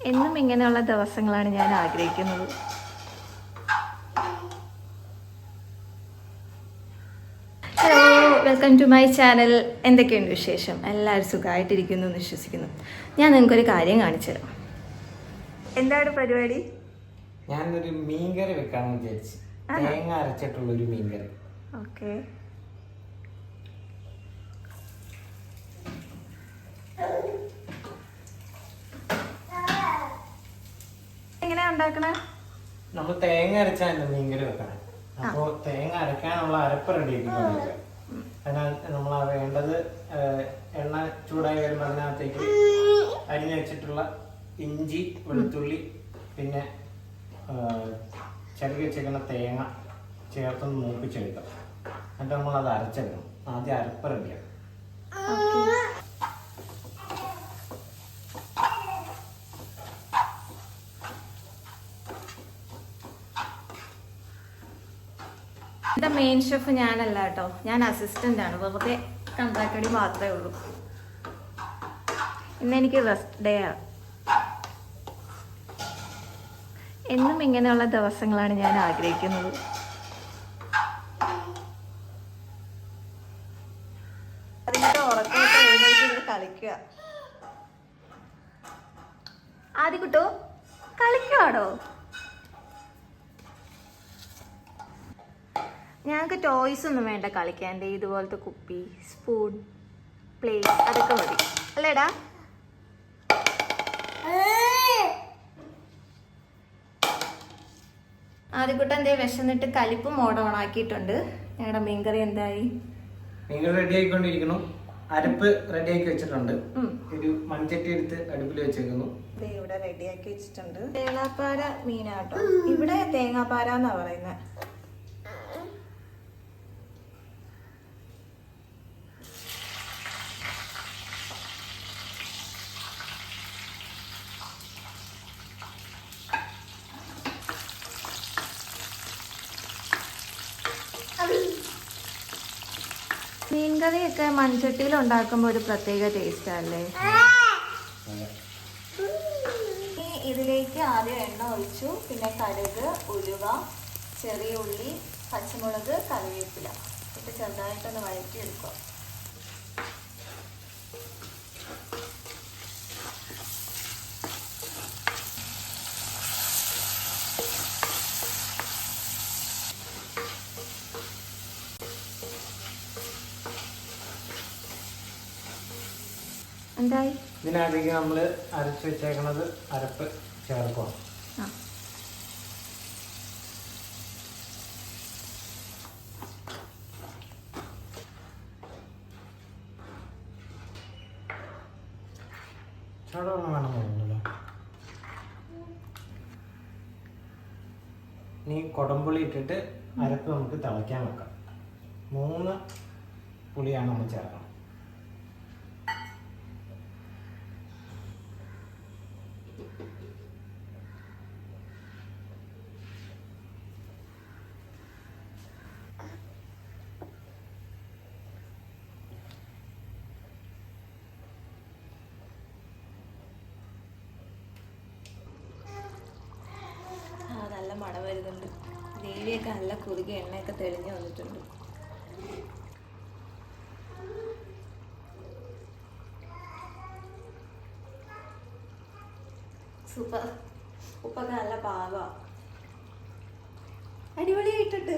എന്നും ഇങ്ങനെയുള്ള ദിവസങ്ങളാണ് ഞാൻ ആഗ്രഹിക്കുന്നത്. Hello, welcome to my channel. എന്തൊക്കെയുണ്ട് വിശേഷം? എല്ലാവരും സുഖമായിട്ടിരിക്കുന്നു എന്ന് വിശ്വസിക്കുന്നു. ഞാൻ നിങ്ങൾക്കൊരു കാര്യം കാണിച്ചു തരാം. എന്താണ് പരിപാടി? ഞാനൊരു മീൻകറി വെക്കാമെന്ന് വിചാരിച്ചു. തേങ്ങ അരച്ചിട്ടുള്ള ഒരു മീൻകറി. ഓക്കെ. എങ്ങനെയാ ഉണ്ടാക്കണേ? നമ്മൾ തേങ്ങ അരച്ചാണ് മീൻകറി വെക്കണേ. അപ്പോ തേങ്ങ അരക്കാനുള്ള അരപ്പ് റെഡിയാക്കിക്കൊണ്ടിരിക്കുക. അതിനകത്ത് നമ്മൾ വേണ്ടത് എണ്ണ ചൂടായി വരുമ്പോൾ അതിനകത്തേക്ക് അരിഞ്ഞു വെച്ചിട്ടുള്ള ഇഞ്ചി, വെളുത്തുള്ളി, പിന്നെ ചരുകി വെച്ചേക്കുന്ന തേങ്ങ ചേർത്തൊന്ന് മൂപ്പിച്ചെടുക്കാം. എന്നിട്ട് നമ്മളത് അരച്ചെടുക്കണം. ആദ്യം അരപ്പ് റെഡിയാക്കും. എൻ്റെ മെയിൻ ഷെഫ് ഞാനല്ല കേട്ടോ, ഞാൻ അസിസ്റ്റൻ്റ് ആണ്. വെറുതെ കണ്ടാക്കടി മാത്രമേ ഉള്ളൂ. ഇന്നെനിക്ക് റെസ്റ്റ് ഡേ ആണ്. എന്നും ഇങ്ങനെയുള്ള ദിവസങ്ങളാണ് ഞാൻ ആഗ്രഹിക്കുന്നത്. അതിൻ്റെ ഉറക്കമൊക്കെ എഴുന്നേറ്റ് കളിക്കുക. ആദ്യ കുട്ടോ കളിക്കുവാടോ. ഞങ്ങൾക്ക് ടോയ്സ് ഒന്നും വേണ്ട കളിക്കാൻ. ഇതുപോലത്തെ കുപ്പി, സ്പൂൺ, പ്ലേറ്റ് അതൊക്കെ മതി അല്ലേടാ? ആദ്യക്കുട്ടൻ എന്തേ വിശന്നിട്ട് കലിപ്പ് മോഡ് ഓൺ ആക്കിയിട്ടുണ്ട്. ഞങ്ങളുടെ മീൻകറി എന്തായി? മീൻകറി റെഡി ആയിക്കൊണ്ടിരിക്കുന്നു. അരപ്പ് റെഡിയാക്കി വെച്ചിട്ടുണ്ട്. ഒരു മൺചട്ടി എടുത്ത് അടുപ്പിൽ വെച്ചേക്കുന്നു. ഇവിടെ റെഡിയാക്കി വെച്ചിട്ടുണ്ട്. തേങ്ങാപ്പാര മീനാട്ടോ. ഇവിടെ തേങ്ങാപ്പാര എന്നാ പറയുന്നത്. മീൻകറിയൊക്കെ മൺചട്ടിയിൽ ഉണ്ടാക്കുമ്പോൾ ഒരു പ്രത്യേക ടേസ്റ്റ് അല്ലേ? ഇതിലേക്ക് ആദ്യം എണ്ണ ഒഴിച്ചു, പിന്നെ കടുക്, ഉലുവ, ചെറിയ ഉള്ളി, പച്ചമുളക്, കറിവേപ്പില ഇട്ട് ചെറുതായിട്ടൊന്ന് വഴറ്റിയെടുക്കുക. എന്തായി? ഇതിനകത്തേക്ക് നമ്മൾ അരച്ച് വെച്ചേക്കുന്നത് അരപ്പ് ചേർക്കണം. ചൂടുവെള്ളം വേണമെന്നുണ്ടല്ലോ. ഇനി കൊടംപുളി ഇട്ടിട്ട് അരപ്പ് നമുക്ക് തിളയ്ക്കാൻ വെക്കാം. 3 പുളിയാണ് നമ്മൾ ചേർക്കണം. നല്ല മണം വരുന്നുണ്ട്. ഗ്രേവിയൊക്കെ നല്ല കുറുകി എണ്ണയൊക്കെ തെളിഞ്ഞു വന്നിട്ടുണ്ട്. സൂപ്പർ. ഉപ്പൊക്കെ നല്ല പാകാ. അടിപൊളിയായിട്ടുണ്ട്.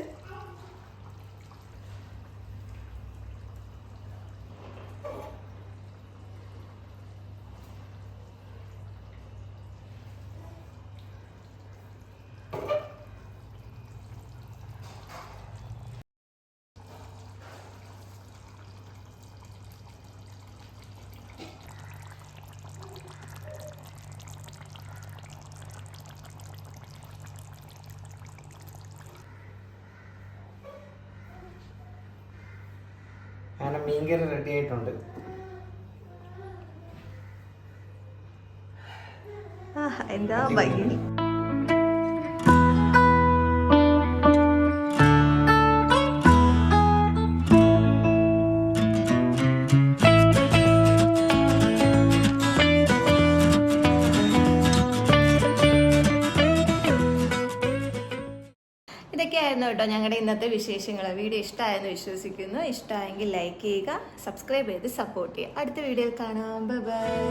അങ്ങനെ മീൻകറി റെഡി ആയിട്ടുണ്ട്. എന്താ ഭംഗി. ഇതൊക്കെയായിരുന്നു കേട്ടോ ഞങ്ങളുടെ ഇന്നത്തെ വിശേഷങ്ങൾ. വീഡിയോ ഇഷ്ടമായെന്ന് വിശ്വസിക്കുന്നു. ഇഷ്ടമായെങ്കിൽ ലൈക്ക് ചെയ്യുക, സബ്സ്ക്രൈബ് ചെയ്ത് സപ്പോർട്ട് ചെയ്യുക. അടുത്ത വീഡിയോയിൽ കാണാം. Bye bye.